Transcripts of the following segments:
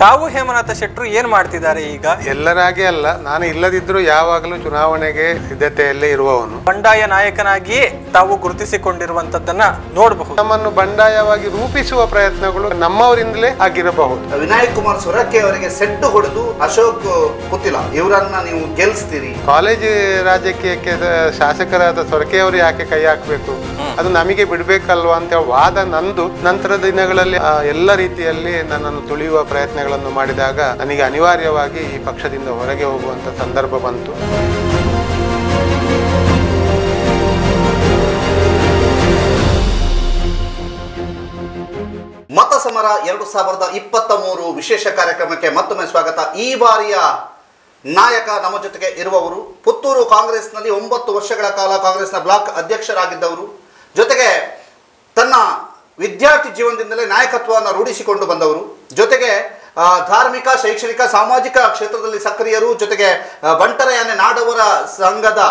ಕಾವು ಹೇಮನಾಥ ಶೆಟ್ರು ಏನ್ ಮಾಡ್ತಿದ್ದಾರೆ ಈಗ? ಎಲ್ಲರಾಗೆ ಅಲ್ಲ, ನಾನು ಇಲ್ಲದಿದ್ರೂ ಯಾವಾಗಲೂ ಚುನಾವಣೆಗೆ ಸಿದ್ಧತೆಯಲ್ಲೇ ಇರುವವನು. ಬಂಡಾಯ ನಾಯಕನಾಗಿ ತಾವು ಗುರುತಿಸಿಕೊಂಡಿರುವಂತದ್ದನ್ನ ನೋಡಬಹುದು. ನಮ್ಮನ್ನು ಬಂಡಾಯವಾಗಿ ರೂಪಿಸುವ ಪ್ರಯತ್ನಗಳು ನಮ್ಮವರಿಂದಲೇ ಆಗಿರಬಹುದು. ವಿನಾಯಕ್ ಕುಮಾರ್ ಸೊರಕೆ ಅವರಿಗೆ ಸೆಟ್ಟು ಹೊಡೆದು ಅಶೋಕ್ ಪುತ್ತಿಲ ಇವರನ್ನ ನೀವು ಗೆಲ್ಲಿಸ್ತೀರಿ. ಕಾಲೇಜ್ ರಾಜಕೀಯಕ್ಕೆ ಶಾಸಕರಾದ ಸೊರಕೆ ಅವರು ಯಾಕೆ ಕೈ ಹಾಕಬೇಕು, ಅದು ನಮಗೆ ಬಿಡ್ಬೇಕಲ್ವಾ ಅಂತ ವಾದ ನಂದು. ನಂತರದ ದಿನಗಳಲ್ಲಿ ಎಲ್ಲ ರೀತಿಯಲ್ಲಿ ನನ್ನನ್ನು ತುಳಿಯುವ ಪ್ರಯತ್ನಗಳನ್ನು ಮಾಡಿದಾಗ ನನಗೆ ಅನಿವಾರ್ಯವಾಗಿ ಈ ಪಕ್ಷದಿಂದ ಹೊರಗೆ ಹೋಗುವಂತ ಸಂದರ್ಭ ಬಂತು. ಮತ ಸಮರ 2023 ವಿಶೇಷ ಕಾರ್ಯಕ್ರಮಕ್ಕೆ ಮತ್ತೊಮ್ಮೆ ಸ್ವಾಗತ. ಈ ಬಾರಿಯ ನಾಯಕ ನಮ್ಮ ಜೊತೆಗೆ ಇರುವವರು ಪುತ್ತೂರು ಕಾಂಗ್ರೆಸ್ನಲ್ಲಿ 9 ವರ್ಷಗಳ ಕಾಲ ಕಾಂಗ್ರೆಸ್ನ ಬ್ಲಾಕ್ ಅಧ್ಯಕ್ಷರಾಗಿದ್ದವರು, ಜೊತೆಗೆ ತನ್ನ ವಿದ್ಯಾರ್ಥಿ ಜೀವನದಿಂದಲೇ ನಾಯಕತ್ವವನ್ನು ರೂಢಿಸಿಕೊಂಡು ಬಂದವರು, ಜೊತೆಗೆ ಧಾರ್ಮಿಕ, ಶೈಕ್ಷಣಿಕ, ಸಾಮಾಜಿಕ ಕ್ಷೇತ್ರದಲ್ಲಿ ಸಕ್ರಿಯರು, ಜೊತೆಗೆ ಬಂಟರಯಾನೆ ನಾಡವರ ಸಂಘದ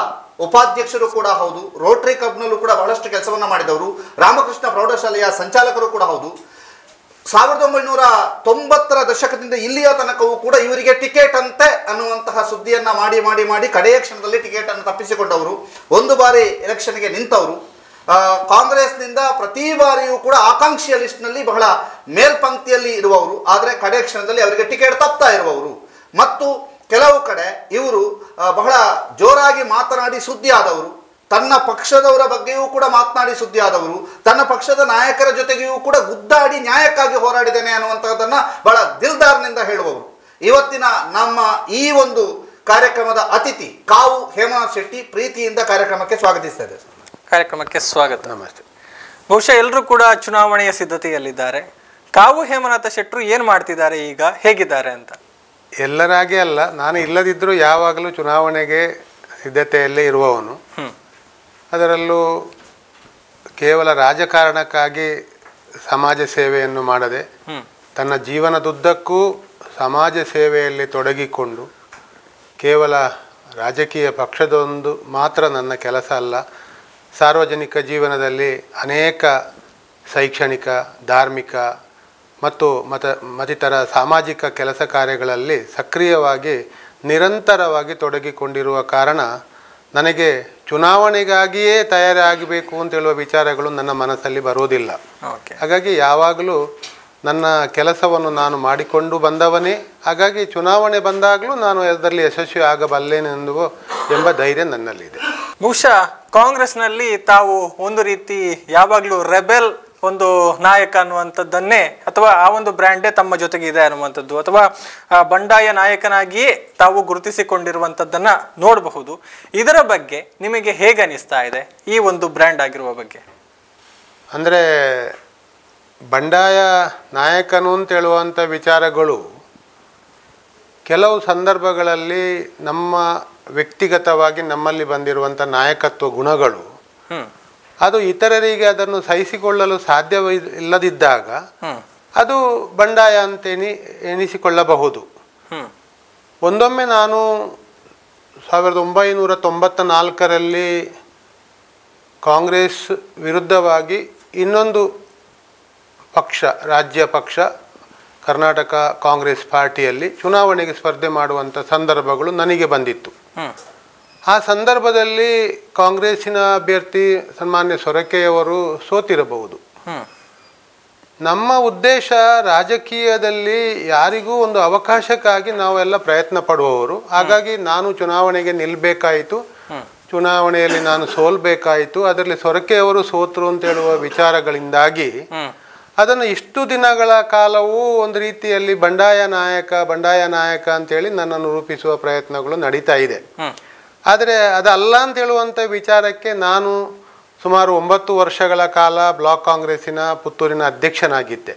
ಉಪಾಧ್ಯಕ್ಷರು ಕೂಡ ಹೌದು, ರೋಟರಿ ಕ್ಲಬ್ನಲ್ಲೂ ಕೂಡ ಬಹಳಷ್ಟು ಕೆಲಸವನ್ನು ಮಾಡಿದವರು, ರಾಮಕೃಷ್ಣ ಪ್ರೌಢಶಾಲೆಯ ಸಂಚಾಲಕರು ಕೂಡ ಹೌದು. 1990ರ ದಶಕದಿಂದ ಇಲ್ಲಿಯ ತನಕವೂ ಕೂಡ ಇವರಿಗೆ ಟಿಕೆಟ್ ಅಂತೆ ಅನ್ನುವಂತಹ ಸುದ್ದಿಯನ್ನ ಮಾಡಿ ಮಾಡಿ ಮಾಡಿ ಕಡೆಯ ಕ್ಷಣದಲ್ಲಿ ಟಿಕೆಟ್ ಅನ್ನು ತಪ್ಪಿಸಿಕೊಂಡವರು, ಒಂದು ಬಾರಿ ಎಲೆಕ್ಷನ್ಗೆ ನಿಂತವರು, ಕಾಂಗ್ರೆಸ್ನಿಂದ ಪ್ರತಿ ಬಾರಿಯೂ ಕೂಡ ಆಕಾಂಕ್ಷಿಯ ಲಿಸ್ಟ್ನಲ್ಲಿ ಬಹಳ ಮೇಲ್ಪಂಕ್ತಿಯಲ್ಲಿ ಇರುವವರು, ಆದರೆ ಕಡೆ ಕ್ಷಣದಲ್ಲಿ ಅವರಿಗೆ ಟಿಕೆಟ್ ತಪ್ತಾ ಇರುವವರು, ಮತ್ತು ಕೆಲವು ಕಡೆ ಇವರು ಬಹಳ ಜೋರಾಗಿ ಮಾತನಾಡಿ ಸುದ್ದಿ ಆದವರು, ತನ್ನ ಪಕ್ಷದವರ ಬಗ್ಗೆಯೂ ಕೂಡ ಮಾತನಾಡಿ ಸುದ್ದಿ ಆದವರು, ತನ್ನ ಪಕ್ಷದ ನಾಯಕರ ಜೊತೆಗೆಯೂ ಕೂಡ ಗುದ್ದಾಡಿ ನ್ಯಾಯಕ್ಕಾಗಿ ಹೋರಾಡಿದ್ದೇನೆ ಅನ್ನುವಂಥದ್ದನ್ನು ಬಹಳ ದಿಲ್ದಾರ್ನಿಂದ ಹೇಳುವವರು. ಇವತ್ತಿನ ನಮ್ಮ ಈ ಒಂದು ಕಾರ್ಯಕ್ರಮದ ಅತಿಥಿ ಕಾವು ಹೇಮನಾಥ್ ಶೆಟ್ಟಿ, ಪ್ರೀತಿಯಿಂದ ಕಾರ್ಯಕ್ರಮಕ್ಕೆ ಸ್ವಾಗತಿಸ್ತಾ ಇದ್ದಾರೆ. ಕಾರ್ಯಕ್ರಮಕ್ಕೆ ಸ್ವಾಗತ. ನಮಸ್ತೆ. ಬಹುಶಃ ಎಲ್ಲರೂ ಕೂಡ ಚುನಾವಣೆಯ ಸಿದ್ಧತೆಯಲ್ಲಿದ್ದಾರೆ. ಕಾವು ಹೇಮನಾಥ ಶೆಟ್ರು ಏನ್ ಮಾಡ್ತಿದ್ದಾರೆ ಈಗ, ಹೇಗಿದ್ದಾರೆ ಅಂತ? ಎಲ್ಲರಾಗೆ ಅಲ್ಲ, ನಾನು ಇಲ್ಲದಿದ್ರೂ ಯಾವಾಗಲೂ ಚುನಾವಣೆಗೆ ಸಿದ್ಧತೆಯಲ್ಲೇ ಇರುವವನು. ಅದರಲ್ಲೂ ಕೇವಲ ರಾಜಕಾರಣಕ್ಕಾಗಿ ಸಮಾಜ ಸೇವೆಯನ್ನು ಮಾಡದೆ ತನ್ನ ಜೀವನದುದ್ದಕ್ಕೂ ಸಮಾಜ ಸೇವೆಯಲ್ಲಿ ತೊಡಗಿಕೊಂಡು, ಕೇವಲ ರಾಜಕೀಯ ಪಕ್ಷದೊಂದು ಮಾತ್ರ ನನ್ನ ಕೆಲಸ ಅಲ್ಲ, ಸಾರ್ವಜನಿಕ ಜೀವನದಲ್ಲಿ ಅನೇಕ ಶೈಕ್ಷಣಿಕ, ಧಾರ್ಮಿಕ ಮತ್ತು ಮತ್ತಿತರ ಸಾಮಾಜಿಕ ಕೆಲಸ ಕಾರ್ಯಗಳಲ್ಲಿ ಸಕ್ರಿಯವಾಗಿ ನಿರಂತರವಾಗಿ ತೊಡಗಿಕೊಂಡಿರುವ ಕಾರಣ ನನಗೆ ಚುನಾವಣೆಗಾಗಿಯೇ ತಯಾರಾಗಬೇಕು ಅಂತ ಹೇಳುವ ವಿಚಾರಗಳು ನನ್ನ ಮನಸ್ಸಲ್ಲಿ ಬರುವುದಿಲ್ಲ. ಹಾಗಾಗಿ ಯಾವಾಗಲೂ ನನ್ನ ಕೆಲಸವನ್ನು ನಾನು ಮಾಡಿಕೊಂಡು ಬಂದವನೇ. ಹಾಗಾಗಿ ಚುನಾವಣೆ ಬಂದಾಗಲೂ ನಾನು ಅದರಲ್ಲಿ ಯಶಸ್ವಿ ಆಗಬಲ್ಲೇನೆಂದು ಎಂಬ ಧೈರ್ಯ ನನ್ನಲ್ಲಿದೆ. ಬಹುಶಃ ಕಾಂಗ್ರೆಸ್ನಲ್ಲಿ ತಾವು ಒಂದು ರೀತಿ ಯಾವಾಗಲೂ ರೆಬೆಲ್ ಒಂದು ನಾಯಕ ಅನ್ನುವಂಥದ್ದನ್ನೇ, ಅಥವಾ ಆ ಒಂದು ಬ್ರ್ಯಾಂಡೇ ತಮ್ಮ ಜೊತೆಗೆ ಇದೆ ಅನ್ನುವಂಥದ್ದು, ಅಥವಾ ಬಂಡಾಯ ನಾಯಕನಾಗಿಯೇ ತಾವು ಗುರುತಿಸಿಕೊಂಡಿರುವಂಥದ್ದನ್ನ ನೋಡಬಹುದು. ಇದರ ಬಗ್ಗೆ ನಿಮಗೆ ಹೇಗೆ ಅನಿಸ್ತಾ ಇದೆ, ಈ ಒಂದು ಬ್ರ್ಯಾಂಡ್ ಆಗಿರುವ ಬಗ್ಗೆ? ಅಂದರೆ ಬಂಡಾಯ ನಾಯಕನು ಅಂತ ಹೇಳುವಂಥ ವಿಚಾರಗಳು ಕೆಲವು ಸಂದರ್ಭಗಳಲ್ಲಿ ನಮ್ಮ ವ್ಯಕ್ತಿಗತವಾಗಿ ನಮ್ಮಲ್ಲಿ ಬಂದಿರುವಂಥ ನಾಯಕತ್ವ ಗುಣಗಳು ಅದು ಇತರರಿಗೆ ಅದನ್ನು ಸಹಿಸಿಕೊಳ್ಳಲು ಸಾಧ್ಯವಿಲ್ಲದಿದ್ದಾಗ ಅದು ಬಂಡಾಯ ಅಂತ ಎನಿಸಿಕೊಳ್ಳಬಹುದು. ಒಂದೊಮ್ಮೆ ನಾನು 1994ರಲ್ಲಿ ಕಾಂಗ್ರೆಸ್ ವಿರುದ್ಧವಾಗಿ ಇನ್ನೊಂದು ಪಕ್ಷ, ರಾಜ್ಯ ಪಕ್ಷ ಕರ್ನಾಟಕ ಕಾಂಗ್ರೆಸ್ ಪಾರ್ಟಿಯಲ್ಲಿ ಚುನಾವಣೆಗೆ ಸ್ಪರ್ಧೆ ಮಾಡುವಂಥ ಸಂದರ್ಭಗಳು ನನಗೆ ಬಂದಿತ್ತು. ಆ ಸಂದರ್ಭದಲ್ಲಿ ಕಾಂಗ್ರೆಸ್ಸಿನ ಅಭ್ಯರ್ಥಿ ಸನ್ಮಾನ್ಯ ಸೊರಕೆಯವರು ಸೋತಿರಬಹುದು. ನಮ್ಮ ಉದ್ದೇಶ ರಾಜಕೀಯದಲ್ಲಿ ಯಾರಿಗೂ ಒಂದು ಅವಕಾಶಕ್ಕಾಗಿ ನಾವೆಲ್ಲ ಪ್ರಯತ್ನ ಪಡುವವರು. ಹಾಗಾಗಿ ನಾನು ಚುನಾವಣೆಗೆ ನಿಲ್ಲಬೇಕಾಯಿತು, ಚುನಾವಣೆಯಲ್ಲಿ ನಾನು ಸೋಲ್ಬೇಕಾಯಿತು. ಅದರಲ್ಲಿ ಸೊರಕೆಯವರು ಸೋತರು ಅಂತ ಹೇಳುವ ವಿಚಾರಗಳಿಂದಾಗಿ ಅದನ್ನು ಇಷ್ಟು ದಿನಗಳ ಕಾಲವೂ ಒಂದು ರೀತಿಯಲ್ಲಿ ಬಂಡಾಯ ನಾಯಕ ಅಂತೇಳಿ ನನ್ನನ್ನು ರೂಪಿಸುವ ಪ್ರಯತ್ನಗಳು ನಡೀತಾ ಇದೆ. ಆದರೆ ಅದಲ್ಲ ಅಂತ ಹೇಳುವಂಥ ವಿಚಾರಕ್ಕೆ ನಾನು ಸುಮಾರು 9 ವರ್ಷಗಳ ಕಾಲ ಬ್ಲಾಕ್ ಕಾಂಗ್ರೆಸ್ಸಿನ ಪುತ್ತೂರಿನ ಅಧ್ಯಕ್ಷನಾಗಿದ್ದೆ.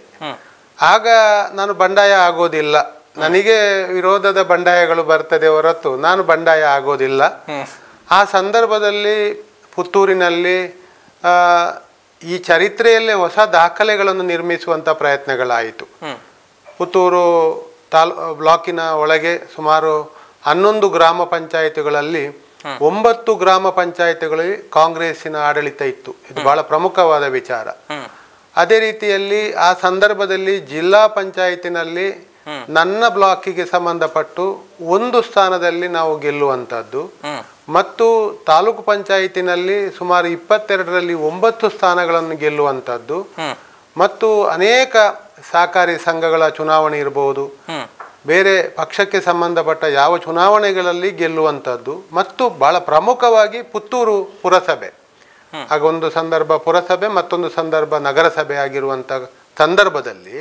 ಆಗ ನಾನು ಬಂಡಾಯ ಆಗೋದಿಲ್ಲ, ನನಗೆ ವಿರೋಧದ ಬಂಡಾಯಗಳು ಬರ್ತದೆ ಹೊರತು ನಾನು ಬಂಡಾಯ ಆಗೋದಿಲ್ಲ. ಆ ಸಂದರ್ಭದಲ್ಲಿ ಪುತ್ತೂರಿನಲ್ಲಿ ಈ ಚರಿತ್ರೆಯಲ್ಲೇ ಹೊಸ ದಾಖಲೆಗಳನ್ನು ನಿರ್ಮಿಸುವಂಥ ಪ್ರಯತ್ನಗಳಾಯಿತು. ಪುತ್ತೂರು ಬ್ಲಾಕಿನ ಒಳಗೆ ಸುಮಾರು 11 ಗ್ರಾಮ ಪಂಚಾಯಿತಿಗಳಲ್ಲಿ 9 ಗ್ರಾಮ ಪಂಚಾಯಿತಿಗಳಲ್ಲಿ ಕಾಂಗ್ರೆಸ್ಸಿನ ಆಡಳಿತ ಇತ್ತು. ಇದು ಬಹಳ ಪ್ರಮುಖವಾದ ವಿಚಾರ. ಅದೇ ರೀತಿಯಲ್ಲಿ ಆ ಸಂದರ್ಭದಲ್ಲಿ ಜಿಲ್ಲಾ ಪಂಚಾಯತಿನಲ್ಲಿ ನನ್ನ ಬ್ಲಾಕಿಗೆ ಸಂಬಂಧಪಟ್ಟು ಒಂದು ಸ್ಥಾನದಲ್ಲಿ ನಾವು ಗೆಲ್ಲುವಂಥದ್ದು ಮತ್ತು ತಾಲೂಕು ಪಂಚಾಯಿತಿನಲ್ಲಿ ಸುಮಾರು 22ರಲ್ಲಿ 9 ಸ್ಥಾನಗಳನ್ನು ಗೆಲ್ಲುವಂಥದ್ದು ಮತ್ತು ಅನೇಕ ಸಹಕಾರಿ ಸಂಘಗಳ ಚುನಾವಣೆ ಇರಬಹುದು, ಬೇರೆ ಪಕ್ಷಕ್ಕೆ ಸಂಬಂಧಪಟ್ಟ ಯಾವ ಚುನಾವಣೆಗಳಲ್ಲಿ ಗೆಲ್ಲುವಂಥದ್ದು ಮತ್ತು ಬಹಳ ಪ್ರಮುಖವಾಗಿ ಪುತ್ತೂರು ಪುರಸಭೆ, ಆಗ ಒಂದು ಸಂದರ್ಭ ಪುರಸಭೆ ಮತ್ತೊಂದು ಸಂದರ್ಭ ನಗರಸಭೆ ಆಗಿರುವಂಥ ಸಂದರ್ಭದಲ್ಲಿ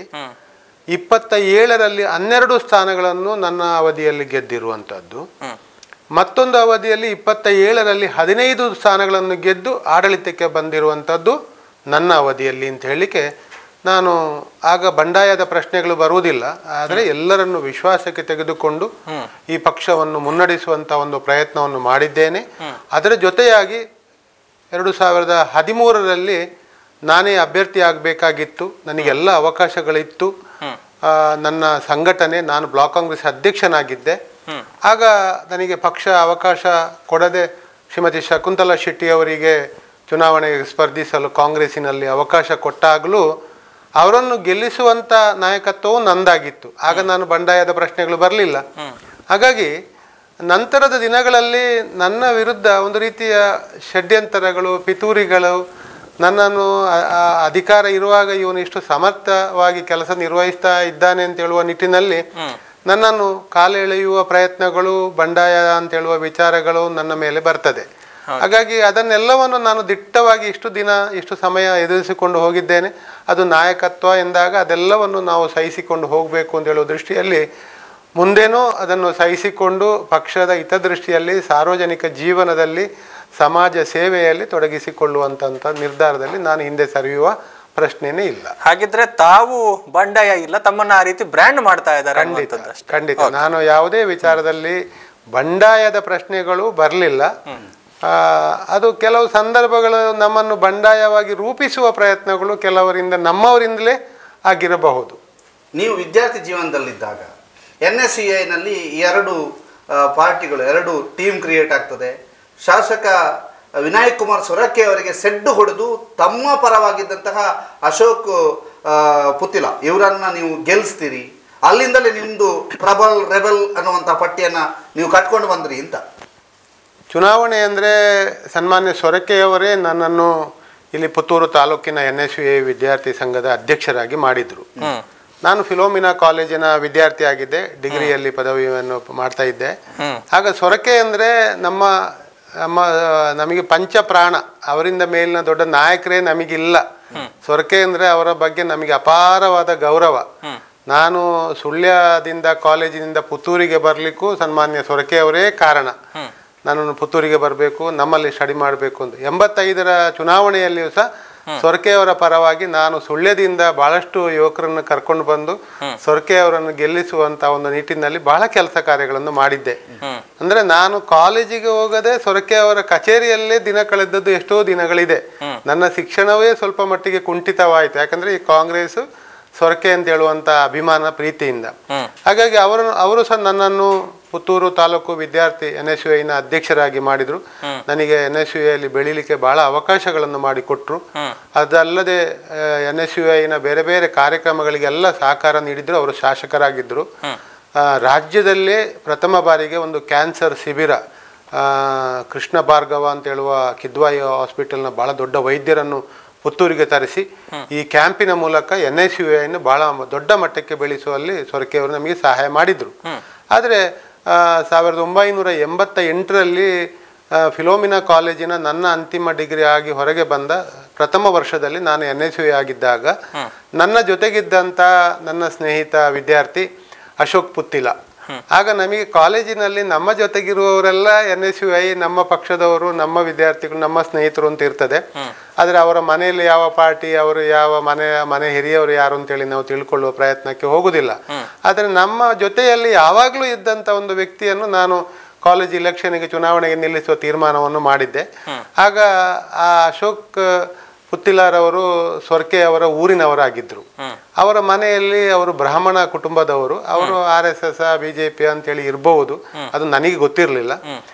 27ರಲ್ಲಿ 12 ಸ್ಥಾನಗಳನ್ನು ನನ್ನ ಅವಧಿಯಲ್ಲಿ ಗೆದ್ದಿರುವಂಥದ್ದು, ಮತ್ತೊಂದು ಅವಧಿಯಲ್ಲಿ 27ರಲ್ಲಿ 15 ಸ್ಥಾನಗಳನ್ನು ಗೆದ್ದು ಆಡಳಿತಕ್ಕೆ ಬಂದಿರುವಂಥದ್ದು ನನ್ನ ಅವಧಿಯಲ್ಲಿ ಅಂತ ಹೇಳಲಿಕ್ಕೆ ನಾನು ಆಗ ಬಂಡಾಯದ ಪ್ರಶ್ನೆಗಳು ಬರುವುದಿಲ್ಲ, ಆದರೆ ಎಲ್ಲರನ್ನು ವಿಶ್ವಾಸಕ್ಕೆ ತೆಗೆದುಕೊಂಡು ಈ ಪಕ್ಷವನ್ನು ಮುನ್ನಡೆಸುವಂಥ ಒಂದು ಪ್ರಯತ್ನವನ್ನು ಮಾಡಿದ್ದೇನೆ. ಅದರ ಜೊತೆಯಾಗಿ 2013ರಲ್ಲಿ ನಾನೇ ಅಭ್ಯರ್ಥಿ ಆಗಬೇಕಾಗಿತ್ತು, ನನಗೆಲ್ಲ ಅವಕಾಶಗಳಿತ್ತು. ನನ್ನ ಸಂಘಟನೆ, ನಾನು ಬ್ಲಾಕ್ ಕಾಂಗ್ರೆಸ್ ಅಧ್ಯಕ್ಷನಾಗಿದ್ದೆ. ಆಗ ನನಗೆ ಪಕ್ಷ ಅವಕಾಶ ಕೊಡದೆ ಶ್ರೀಮತಿ ಶಕುಂತಲಾ ಶೆಟ್ಟಿ ಅವರಿಗೆ ಚುನಾವಣೆಗೆ ಸ್ಪರ್ಧಿಸಲು ಕಾಂಗ್ರೆಸ್ಸಿನಲ್ಲಿ ಅವಕಾಶ ಕೊಟ್ಟಾಗಲೂ ಅವರನ್ನು ಗೆಲ್ಲಿಸುವಂಥ ನಾಯಕತ್ವವು ನಂದಾಗಿತ್ತು. ಆಗ ನಾನು ಬಂಡಾಯದ ಪ್ರಶ್ನೆಗಳು ಬರಲಿಲ್ಲ. ಹಾಗಾಗಿ ನಂತರದ ದಿನಗಳಲ್ಲಿ ನನ್ನ ವಿರುದ್ಧ ಒಂದು ರೀತಿಯ ಷಡ್ಯಂತರಗಳು, ಪಿತೂರಿಗಳು, ನನ್ನನ್ನು ಅಧಿಕಾರ ಇರುವಾಗ ಇವನು ಇಷ್ಟು ಸಮರ್ಥವಾಗಿ ಕೆಲಸ ನಿರ್ವಹಿಸ್ತಾ ಇದ್ದಾನೆ ಅಂತ ಹೇಳುವ ನಿಟ್ಟಿನಲ್ಲಿ ನನ್ನನ್ನು ಕಾಲೆಳೆಯುವ ಪ್ರಯತ್ನಗಳು, ಬಂಡಾಯ ಅಂತ ಹೇಳುವ ವಿಚಾರಗಳು ನನ್ನ ಮೇಲೆ ಬರ್ತದೆ. ಹಾಗಾಗಿ ಅದನ್ನೆಲ್ಲವನ್ನು ನಾನು ದಿಟ್ಟವಾಗಿ ಇಷ್ಟು ಸಮಯ ಎದುರಿಸಿಕೊಂಡು ಹೋಗಿದ್ದೇನೆ. ಅದು ನಾಯಕತ್ವ ಎಂದಾಗ ಅದೆಲ್ಲವನ್ನು ನಾವು ಸಹಿಸಿಕೊಂಡು ಹೋಗಬೇಕು ಅಂತ ಹೇಳುವ ದೃಷ್ಟಿಯಲ್ಲಿ ಮುಂದೇನೂ ಅದನ್ನು ಸಹಿಸಿಕೊಂಡು ಪಕ್ಷದ ಹಿತದೃಷ್ಟಿಯಲ್ಲಿ, ಸಾರ್ವಜನಿಕ ಜೀವನದಲ್ಲಿ, ಸಮಾಜ ಸೇವೆಯಲ್ಲಿ ತೊಡಗಿಸಿಕೊಳ್ಳುವಂಥ ನಿರ್ಧಾರದಲ್ಲಿ ನಾನು ಹಿಂದೆ ಸರಿಯುವ ಪ್ರಶ್ನೆನೇ ಇಲ್ಲ. ಹಾಗಿದ್ರೆ ತಾವು ಬಂಡಾಯ ಇಲ್ಲ, ತಮ್ಮನ್ನ ಆ ರೀತಿ ಬ್ರ್ಯಾಂಡ್ ಮಾಡ್ತಾ ಇದ್ದಾರೆ? ಖಂಡಿತ ನಾನು ಯಾವುದೇ ವಿಚಾರದಲ್ಲಿ ಬಂಡಾಯದ ಪ್ರಶ್ನೆಗಳು ಬರಲಿಲ್ಲ. ಅದು ಕೆಲವು ಸಂದರ್ಭಗಳು ನಮ್ಮನ್ನು ಬಂಡಾಯವಾಗಿ ರೂಪಿಸುವ ಪ್ರಯತ್ನಗಳು ಕೆಲವರಿಂದ, ನಮ್ಮವರಿಂದಲೇ ಆಗಿರಬಹುದು. ನೀವು ವಿದ್ಯಾರ್ಥಿ ಜೀವನದಲ್ಲಿದ್ದಾಗ NSCIನಲ್ಲಿ 2 ಪಾರ್ಟಿಗಳು, 2 ಟೀಮ್ ಕ್ರಿಯೇಟ್ ಆಗ್ತದೆ. ಶಾಸಕ ವಿನಾಯಕ್ ಕುಮಾರ್ ಸೊರಕೆ ಅವರಿಗೆ ಸೆಡ್ಡು ಹೊಡೆದು ತಮ್ಮ ಪರವಾಗಿದ್ದಂತಹ ಅಶೋಕ್ ಪುತ್ತಿಲ ಇವರನ್ನ ನೀವು ಗೆಲ್ಲಿಸ್ತೀರಿ, ಅಲ್ಲಿಂದಲೇ ನಿಮ್ಮದು ಪ್ರಬಲ್ ರೆಬಲ್ ಅನ್ನುವಂಥ ಪಟ್ಟಿಯನ್ನು ನೀವು ಕಟ್ಕೊಂಡು ಬಂದ್ರಿ ಅಂತ. ಚುನಾವಣೆ ಅಂದರೆ ಸನ್ಮಾನ್ಯ ಸೊರಕೆಯವರೇ ನನ್ನನ್ನು ಇಲ್ಲಿ ಪುತ್ತೂರು ತಾಲೂಕಿನ NSCI ವಿದ್ಯಾರ್ಥಿ ಸಂಘದ ಅಧ್ಯಕ್ಷರಾಗಿ ಮಾಡಿದರು. ನಾನು ಫಿಲೋಮಿನಾ ಕಾಲೇಜಿನ ವಿದ್ಯಾರ್ಥಿ ಆಗಿದ್ದೆ, ಡಿಗ್ರಿಯಲ್ಲಿ ಪದವಿಯನ್ನು ಮಾಡ್ತಾ ಇದ್ದೆ. ಆಗ ಸೊರಕೆ ಅಂದರೆ ನಮಗೆ ಪಂಚಪ್ರಾಣ, ಅವರಿಂದ ಮೇಲಿನ ದೊಡ್ಡ ನಾಯಕರೇ ನಮಗಿಲ್ಲ. ಸೊರಕೆ ಅಂದರೆ ಅವರ ಬಗ್ಗೆ ನಮಗೆ ಅಪಾರವಾದ ಗೌರವ. ನಾನು ಸುಳ್ಯದಿಂದ ಕಾಲೇಜಿನಿಂದ ಪುತ್ತೂರಿಗೆ ಬರಲಿಕ್ಕೂ ಸನ್ಮಾನ್ಯ ಸೊರಕೆ ಅವರೇ ಕಾರಣ. ನನ್ನನ್ನು ಪುತ್ತೂರಿಗೆ ಬರಬೇಕು, ನಮ್ಮಲ್ಲಿ ಸ್ಟಡಿ ಮಾಡಬೇಕು ಅಂತ. 85ರ ಚುನಾವಣೆಯಲ್ಲಿಯೂ ಸಹ ಸೊರಕೆಯವರ ಪರವಾಗಿ ನಾನು ಸುಳ್ಯದಿಂದ ಬಹಳಷ್ಟು ಯುವಕರನ್ನು ಕರ್ಕೊಂಡು ಬಂದು ಸೊರಕೆ ಅವರನ್ನು ಗೆಲ್ಲಿಸುವಂತ ಒಂದು ನಿಟ್ಟಿನಲ್ಲಿ ಬಹಳ ಕೆಲಸ ಕಾರ್ಯಗಳನ್ನು ಮಾಡಿದ್ದೆ. ಅಂದ್ರೆ ನಾನು ಕಾಲೇಜಿಗೆ ಹೋಗದೆ ಸೊರಕೆ ಅವರ ಕಚೇರಿಯಲ್ಲೇ ದಿನ ಕಳೆದದ್ದು ಎಷ್ಟೋ ದಿನಗಳಿದೆ. ನನ್ನ ಶಿಕ್ಷಣವೇ ಸ್ವಲ್ಪ ಮಟ್ಟಿಗೆ ಕುಂಠಿತವಾಯಿತು, ಯಾಕಂದ್ರೆ ಈ ಕಾಂಗ್ರೆಸ್ ಸೊರಕೆ ಅಂತ ಹೇಳುವಂತ ಅಭಿಮಾನ ಪ್ರೀತಿಯಿಂದ. ಹಾಗಾಗಿ ಅವರು ಸಹ ನನ್ನನ್ನು ಪುತ್ತೂರು ತಾಲೂಕು ವಿದ್ಯಾರ್ಥಿ NSCIನ ಅಧ್ಯಕ್ಷರಾಗಿ ಮಾಡಿದ್ರು. ನನಗೆ NSCIಯಲ್ಲಿ ಬೆಳೀಲಿಕ್ಕೆ ಬಹಳ ಅವಕಾಶಗಳನ್ನು ಮಾಡಿಕೊಟ್ರು. ಅದಲ್ಲದೆ NSCIನ ಬೇರೆ ಬೇರೆ ಕಾರ್ಯಕ್ರಮಗಳಿಗೆಲ್ಲ ಸಹಕಾರ ನೀಡಿದ್ರು. ಅವರು ಶಾಸಕರಾಗಿದ್ದರು. ರಾಜ್ಯದಲ್ಲೇ ಪ್ರಥಮ ಬಾರಿಗೆ ಒಂದು ಕ್ಯಾನ್ಸರ್ ಶಿಬಿರ, ಕೃಷ್ಣ ಭಾರ್ಗವ ಅಂತ ಹೇಳುವ ಕಿದ್ವಾಯಿ ಹಾಸ್ಪಿಟಲ್ನ ಬಹಳ ದೊಡ್ಡ ವೈದ್ಯರನ್ನು ಪುತ್ತೂರಿಗೆ ತರಿಸಿ ಈ ಕ್ಯಾಂಪಿನ ಮೂಲಕ NSCIಯನ್ನು ಬಹಳ ದೊಡ್ಡ ಮಟ್ಟಕ್ಕೆ ಬೆಳೆಸುವಲ್ಲಿ ಸೊರಕೆಯವರು ನಮಗೆ ಸಹಾಯ ಮಾಡಿದ್ರು. ಆದರೆ 1988ರಲ್ಲಿ ಫಿಲೋಮಿನಾ ಕಾಲೇಜಿನ ನನ್ನ ಅಂತಿಮ ಡಿಗ್ರಿ ಆಗಿ ಹೊರಗೆ ಬಂದ ಪ್ರಥಮ ವರ್ಷದಲ್ಲಿ ನಾನು NSCI ಆಗಿದ್ದಾಗ ನನ್ನ ಜೊತೆಗಿದ್ದಂಥ ನನ್ನ ಸ್ನೇಹಿತ ವಿದ್ಯಾರ್ಥಿ ಅಶೋಕ್ ಪುತ್ತಿಲ, ಆಗ ನಮಗೆ ಕಾಲೇಜಿನಲ್ಲಿ ನಮ್ಮ ಜೊತೆಗಿರುವವರೆಲ್ಲ NSCI, ನಮ್ಮ ಪಕ್ಷದವರು, ನಮ್ಮ ವಿದ್ಯಾರ್ಥಿಗಳು, ನಮ್ಮ ಸ್ನೇಹಿತರು ಅಂತ ಇರ್ತದೆ. ಆದರೆ ಅವರ ಮನೆಯಲ್ಲಿ ಯಾವ ಪಾರ್ಟಿ, ಅವರು ಯಾವ ಮನೆ ಹಿರಿಯವರು ಯಾರು ಅಂತೇಳಿ ನಾವು ತಿಳ್ಕೊಳ್ಳುವ ಪ್ರಯತ್ನಕ್ಕೆ ಹೋಗುದಿಲ್ಲ. ಆದರೆ ನಮ್ಮ ಜೊತೆಯಲ್ಲಿ ಯಾವಾಗಲೂ ಇದ್ದಂಥ ಒಂದು ವ್ಯಕ್ತಿಯನ್ನು ನಾನು ಕಾಲೇಜ್ ಇಲೆಕ್ಷನ್ಗೆ, ಚುನಾವಣೆಗೆ ನಿಲ್ಲಿಸುವ ತೀರ್ಮಾನವನ್ನು ಮಾಡಿದ್ದೆ. ಆಗ ಆ ಅಶೋಕ್ ಪುತ್ತಿಲಾರವರು ಸೊರಕೆ ಅವರ ಊರಿನವರಾಗಿದ್ದರು. ಅವರ ಮನೆಯಲ್ಲಿ ಅವರು ಬ್ರಾಹ್ಮಣ ಕುಟುಂಬದವರು, ಅವರು RSS BJP ಅಂತೇಳಿ ಇರಬಹುದು, ಅದು ನನಗೆ ಗೊತ್ತಿರಲಿಲ್ಲ.